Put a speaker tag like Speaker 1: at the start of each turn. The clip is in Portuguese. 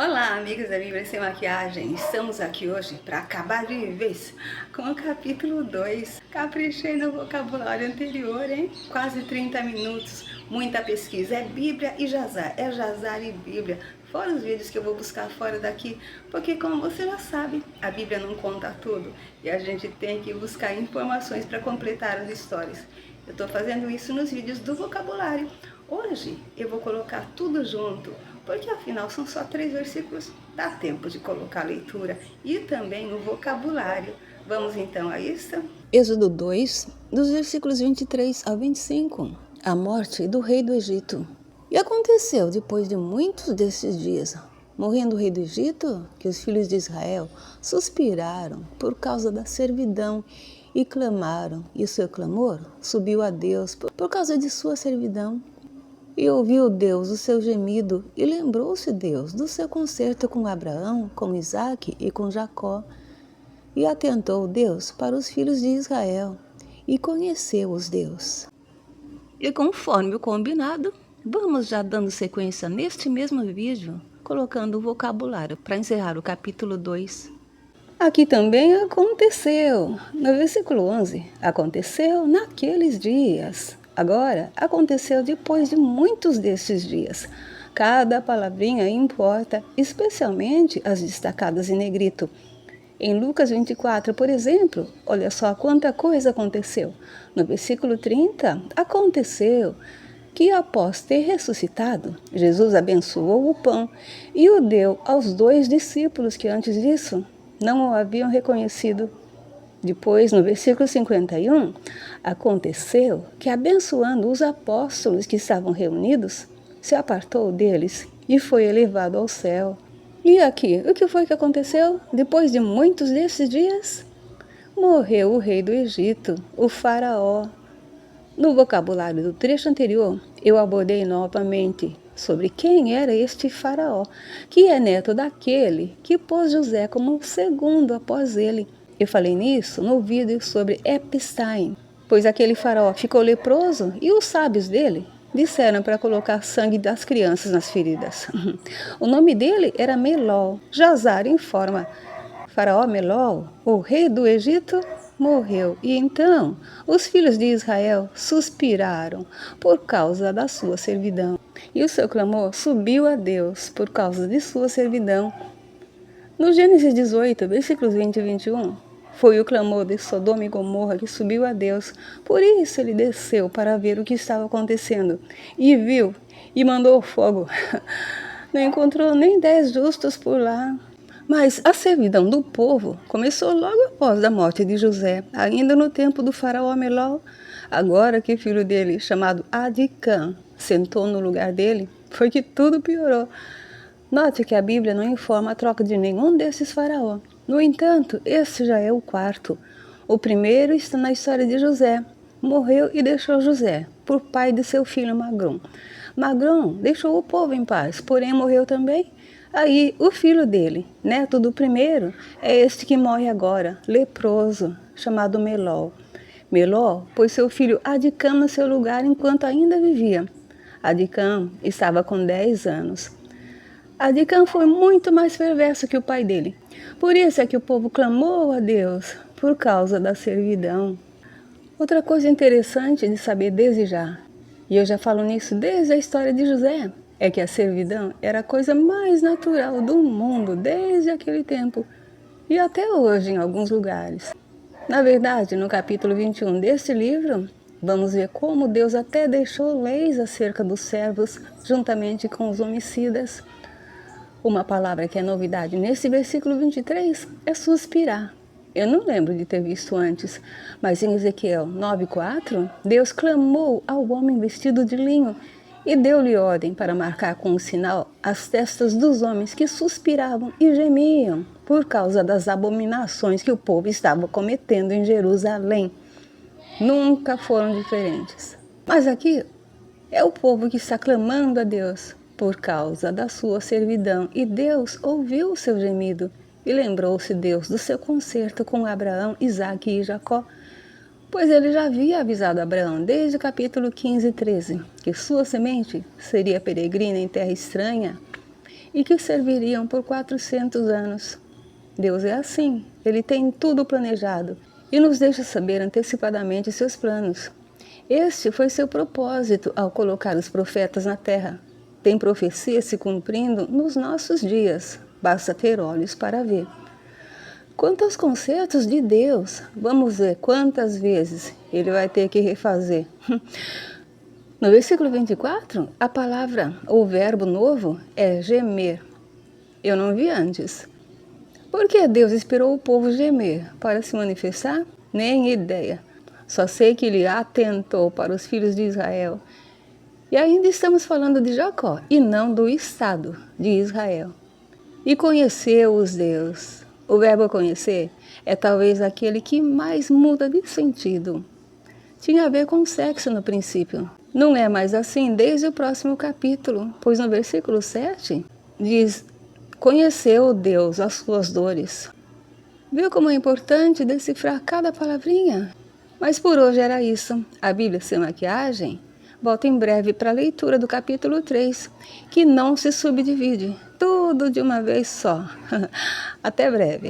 Speaker 1: Olá, amigos da Bíblia Sem Maquiagem. Estamos aqui hoje para acabar de vez com o capítulo 2. Caprichei no vocabulário anterior, hein? Quase 30 minutos, muita pesquisa. É Bíblia e Jazar, é Jazar e Bíblia. Fora os vídeos que eu vou buscar fora daqui, porque como você já sabe, a Bíblia não conta tudo e a gente tem que buscar informações para completar as histórias. Eu estou fazendo isso nos vídeos do vocabulário. Hoje eu vou colocar tudo junto, porque afinal são só 3 versículos, dá tempo de colocar a leitura e também o vocabulário. Vamos então a isso?
Speaker 2: Êxodo 2, dos versículos 23 a 25, a morte do rei do Egito. E aconteceu, depois de muitos desses dias, morrendo o rei do Egito, que os filhos de Israel suspiraram por causa da servidão e clamaram, e o seu clamor subiu a Deus por causa de sua servidão. E ouviu Deus o seu gemido, e lembrou-se Deus do seu concerto com Abraão, com Isaque e com Jacó. E atentou Deus para os filhos de Israel, e conheceu-os Deus. E conforme o combinado, vamos já dando sequência neste mesmo vídeo, colocando o vocabulário para encerrar o capítulo 2. Aqui também aconteceu, no versículo 11, aconteceu naqueles dias. Agora, aconteceu depois de muitos destes dias. Cada palavrinha importa, especialmente as destacadas em negrito. Em Lucas 24, por exemplo, olha só quanta coisa aconteceu. No versículo 30, aconteceu que após ter ressuscitado, Jesus abençoou o pão e o deu aos 2 discípulos que antes disso não o haviam reconhecido. Depois, no versículo 51, aconteceu que, abençoando os apóstolos que estavam reunidos, se apartou deles e foi elevado ao céu. E aqui, o que foi que aconteceu? Depois de muitos desses dias, morreu o rei do Egito, o faraó. No vocabulário do trecho anterior, eu abordei novamente sobre quem era este faraó, que é neto daquele que pôs José como segundo após ele. Eu falei nisso no vídeo sobre Epstein, pois aquele faraó ficou leproso e os sábios dele disseram para colocar sangue das crianças nas feridas. O nome dele era Melol. Jazar informa: Faraó Melol, o rei do Egito, morreu. E então os filhos de Israel suspiraram por causa da sua servidão. E o seu clamor subiu a Deus por causa de sua servidão. No Gênesis 18, versículos 20 e 21, foi o clamor de Sodoma e Gomorra que subiu a Deus. Por isso ele desceu para ver o que estava acontecendo. E viu, e mandou fogo. Não encontrou nem 10 justos por lá. Mas a servidão do povo começou logo após a morte de José, ainda no tempo do faraó Melol. Agora que o filho dele, chamado Adicam, sentou no lugar dele, foi que tudo piorou. Note que a Bíblia não informa a troca de nenhum desses faraó. No entanto, esse já é o quarto. O primeiro está na história de José. Morreu e deixou José, por pai de seu filho Magrom. Magrom deixou o povo em paz, porém morreu também. Aí, o filho dele, neto do primeiro, é este que morre agora, leproso, chamado Melol. Melol pôs seu filho Adicam no seu lugar enquanto ainda vivia. Adicam estava com 10 anos. Adicam foi muito mais perverso que o pai dele. Por isso é que o povo clamou a Deus, por causa da servidão. Outra coisa interessante de saber desde já, e eu já falo nisso desde a história de José, é que a servidão era a coisa mais natural do mundo desde aquele tempo, e até hoje em alguns lugares. Na verdade, no capítulo 21 deste livro, vamos ver como Deus até deixou leis acerca dos servos, juntamente com os homicidas. Uma palavra que é novidade nesse versículo 23 é suspirar. Eu não lembro de ter visto antes, mas em Ezequiel 9,4, Deus clamou ao homem vestido de linho e deu-lhe ordem para marcar com um sinal as testas dos homens que suspiravam e gemiam por causa das abominações que o povo estava cometendo em Jerusalém. Nunca foram diferentes. Mas aqui é o povo que está clamando a Deus por causa da sua servidão, e Deus ouviu o seu gemido, e lembrou-se Deus do seu concerto com Abraão, Isaque e Jacó, pois ele já havia avisado Abraão desde o capítulo 15 e 13, que sua semente seria peregrina em terra estranha, e que serviriam por 400 anos. Deus é assim, Ele tem tudo planejado e nos deixa saber antecipadamente seus planos. Este foi seu propósito ao colocar os profetas na terra. Tem profecia se cumprindo nos nossos dias, basta ter olhos para ver. Quanto aos conceitos de Deus, vamos ver quantas vezes Ele vai ter que refazer. No versículo 24, a palavra ou verbo novo é gemer. Eu não vi antes. Por que Deus esperou o povo gemer para se manifestar? Nem ideia. Só sei que Ele atentou para os filhos de Israel. E ainda estamos falando de Jacó, e não do Estado de Israel. E conheceu-os Deus. O verbo conhecer é talvez aquele que mais muda de sentido. Tinha a ver com sexo no princípio. Não é mais assim desde o próximo capítulo, pois no versículo 7 diz: conheceu Deus as suas dores. Viu como é importante decifrar cada palavrinha? Mas por hoje era isso. A Bíblia Sem Maquiagem volta em breve para a leitura do capítulo 3, que não se subdivide, tudo de uma vez só. Até breve.